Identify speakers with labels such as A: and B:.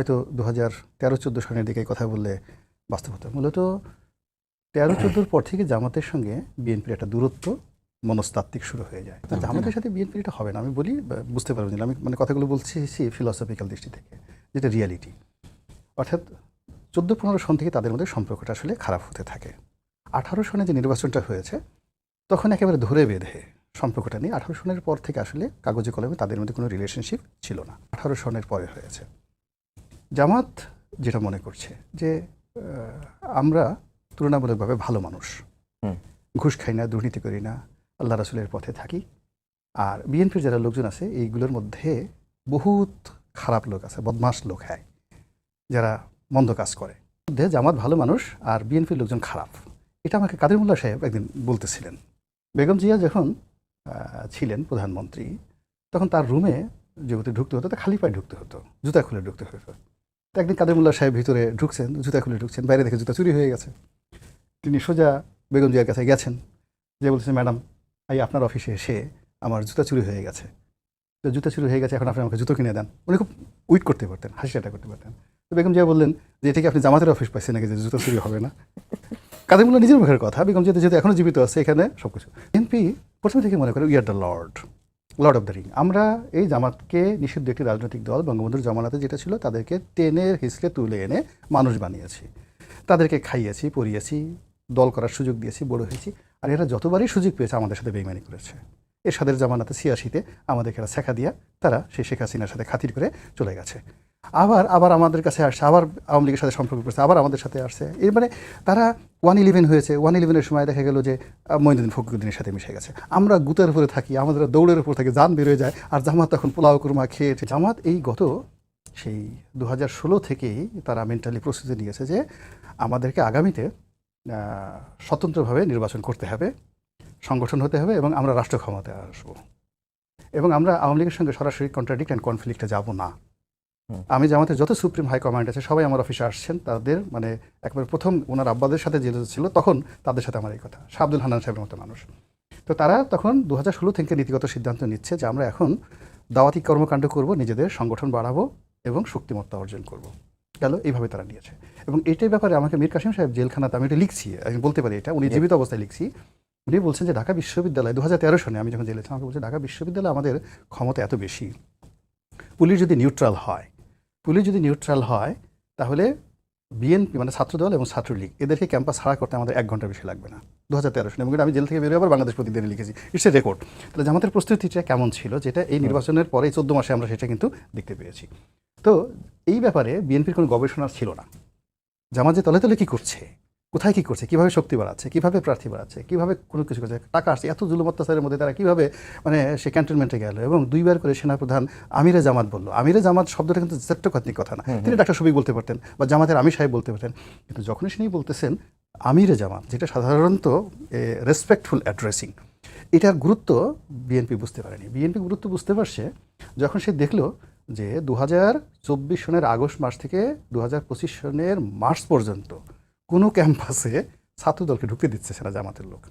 A: হয়তো 2013-14 সনের দিকে কথা বললে বাস্তব হতো। মূলত 13-14 পর থেকে জামাতের সঙ্গে বিএনপির একটা দূরত্ব মনস্তাত্ত্বিক শুরু হয়ে যায়। জামাতের সাথে বিএনপির এটা হবে না, আমি বলি বুঝতে পারবেন না, আমি মানে কথাগুলো বলছি ফিলসফিক্যাল দৃষ্টি থেকে, যেটা রিয়ালিটি। অর্থাৎ 14-15 সন থেকে তাদের মধ্যে সম্পর্কটা আসলে খারাপ হতে থাকে। 18 সনে যে নির্বাচনটা হয়েছে তখন একেবারে ধরে বেঁধে সম্পর্কটা নিয়ে 18 সনের পর থেকে আসলে কাগজে কলমে তাদের মধ্যে কোনো রিলেশনশিপ ছিল না। 18 সনের পরে হয়েছে। জামাত যেটা মনে করছে যে আমরা তুলনামূলকভাবে ভালো মানুষ, ঘুষ খাই না, দুর্নীতি করি না, আল্লাহ রাসূলের পথে থাকি। আর বিএনপির যারা লোকজন আছে এইগুলোর মধ্যে বহুত খারাপ লোক আছে, বদমাশ লোক, হ্যাঁ, যারা মন্দ কাজ করে। মধ্যে জামাত ভালো মানুষ আর বিএনপির লোকজন খারাপ। এটা আমাকে কাদের মোল্লা সাহেব একদিন বলতেছিলেন। বেগম জিয়া যখন ছিলেন প্রধানমন্ত্রী তখন তার রুমে যেহেতু ঢুকতে হতো, তা খালি পায়ে ঢুকতে হতো, জুতা খুলে ঢুকতে হতো। তো একদিন কাদের মোল্লা সাহেব ভিতরে ঢুকছেন, জুতা খুলে ঢুকছেন, বাইরে দেখে জুতা চুরি হয়ে গেছে। তিনি সোজা বেগম জিয়ার কাছে গেছেন, যে বলছেন, ম্যাডাম আপনার অফিসে এসে আমার জুতা চুরি হয়ে গেছে, তো জুতা চুরি হয়ে গেছে, এখন আপনি আমাকে জুতো কিনে দেন। উনি খুব উইট করতে পারতেন, হাসিটা করতে পারতেন। তো বেগম জিয়া বললেন যে এটা কি আপনি জামাতের অফিস পাইছেন নাকি যে জুতো চুরি হবে না? কাদের মোল্লা নিজের মুখের কথা, বেগম জিয়া যেহেতু এখনও জীবিত আছে, এখানে সব কিছু। বিএনপি প্রথমে থেকে মনে করে we are the Lord of the ring. আমরা এই জামাতকে নিষিদ্ধ একটি রাজনৈতিক দল, বঙ্গবন্ধুর জমানাতে যেটা ছিল তাদেরকে টেনে হিসলে তুলে এনে মানুষ বানিয়েছি, তাদেরকে খাইয়েছি, পরিয়েছি, দল করার সুযোগ দিয়েছি, বড় হয়েছি। আর এরা যতবারই সুযোগ পেয়েছে আমাদের সাথে বেইমানি করেছে। এরশাদের জামানাতে 86-তে আমাদেরকে এরা শেখা দিয়া তারা সেই শেখ হাসিনার সাথে খাতির করে চলে গেছে। আবার আমাদের কাছে আসছে, আবার আওয়ামী লীগের সাথে সম্পর্ক করছে, আবার আমাদের সাথে আসছে। এর মানে তারা 111 হয়েছে, 111-এর সময় দেখা গেল যে মঈনুদ্দিন ফখরুদ্দিনের সাথে মিশে গেছে। আমরা গুতের উপরে থাকি, আমাদের দৌড়ের উপর থেকে জান বেরোয় যায়, আর জামাত তখন পোলাও কুরমা খেয়েছে। জামাত এই গত সেই 2016 থেকেই তারা মেন্টালি প্রস্তুতি নিয়েছে যে আমাদেরকে আগামীতে স্বতন্ত্রভাবে নির্বাচন করতে হবে, সংগঠন হতে হবে, এবং আমরা রাষ্ট্র ক্ষমতায় আসবো, এবং আমরা আওয়ামী লীগের সঙ্গে সরাসরি কন্ট্রাডিক্ট অ্যান্ড কনফ্লিক্টে যাব না। আমি জামাতের যত সুপ্রিম হাই কমান্ড আছে সবাই আমার অফিসে আসছেন, তাদের মানে একবার প্রথম ওনার আব্বাদের সাথে যে ছিল তখন তাদের সাথে আমার এই কথা, শাহ আব্দুল হান্নান সাহেবের মতো মানুষ। তো তারা তখন 2016 থেকে নীতিগত সিদ্ধান্ত নিচ্ছে যে আমরা এখন দাওয়াতি কর্মকাণ্ড করব, নিজেদের সংগঠন বাড়াবো এবং শক্তিমত্তা অর্জন করব। গেল এইভাবে তারা নিয়েছে। এবং এটার ব্যাপারে আমাকে মীর কাসেম সাহেব জেলখানাতে, আমি এটা লিখছি, আমি বলতে পারি এটা, উনি জীবিত অবস্থায় লিখছি, উনি বলছেন যে ঢাকা বিশ্ববিদ্যালয় 2013 সনে আমি যখন জেলে ছিলাম, আমাকে বলছে ঢাকা বিশ্ববিদ্যালয়ে আমাদের ক্ষমতা এত বেশি, পুলিশ যদি নিউট্রাল হয় তাহলে বিএনপি মানে ছাত্রদল এবং ছাত্রলীগ এদেরকে ক্যাম্পাস ছাড়া করতে আমাদের 1 ঘন্টা বেশি লাগবে না। 2013 সনে, এবং আমি জেল থেকে বেরোয় আবার বাংলাদেশ প্রতিদিনে লিখেছি, ইটস এ রেকর্ড। তাহলে জামাতের প্রস্তুতিটা কেমন ছিল, যেটা এই নির্বাচনের পরে 14 মাসে আমরা সেটা কিন্তু দেখতে পেয়েছি। তো এই ব্যাপারে বিএনপির কোনো গবেষণা ছিল না। জামাত যে তলে তলে কী করছে, কোথায় কী করছে, কীভাবে শক্তি বাড়াচ্ছে, কীভাবে প্রার্থী বাড়াচ্ছে, কীভাবে কোনো কিছু করছে, টাকা আসছে, এত জুলুম অত্যাচারের মধ্যে তারা কীভাবে মানে সে ক্যান্টনমেন্টে গেল, এবং 2 বার করে সেনাপ্রধান আমিরে জামাত বলল। আমিরে জামাত শব্দটা কিন্তু চট্টকথনিক কথা না, তিনি ডাক্তার শফিক বলতে পারতেন বা জামাতের আমির সাহেব বলতে পারতেন, কিন্তু যখনই তিনি বলতেছেন আমিরে জামাত, যেটা সাধারণত রেসপেক্টফুল অ্যাড্রেসিং, এটার গুরুত্ব বিএনপি বুঝতে পারেনি। বিএনপি গুরুত্ব বুঝতে পারছে যখন সে দেখলো যে 2024 সনের আগস্ট মাস থেকে 2025 সনের মার্চ পর্যন্ত কোনো ক্যাম্পাসে ছাত্রদলকে ঢুকতে দিচ্ছে না জামাতের লোক।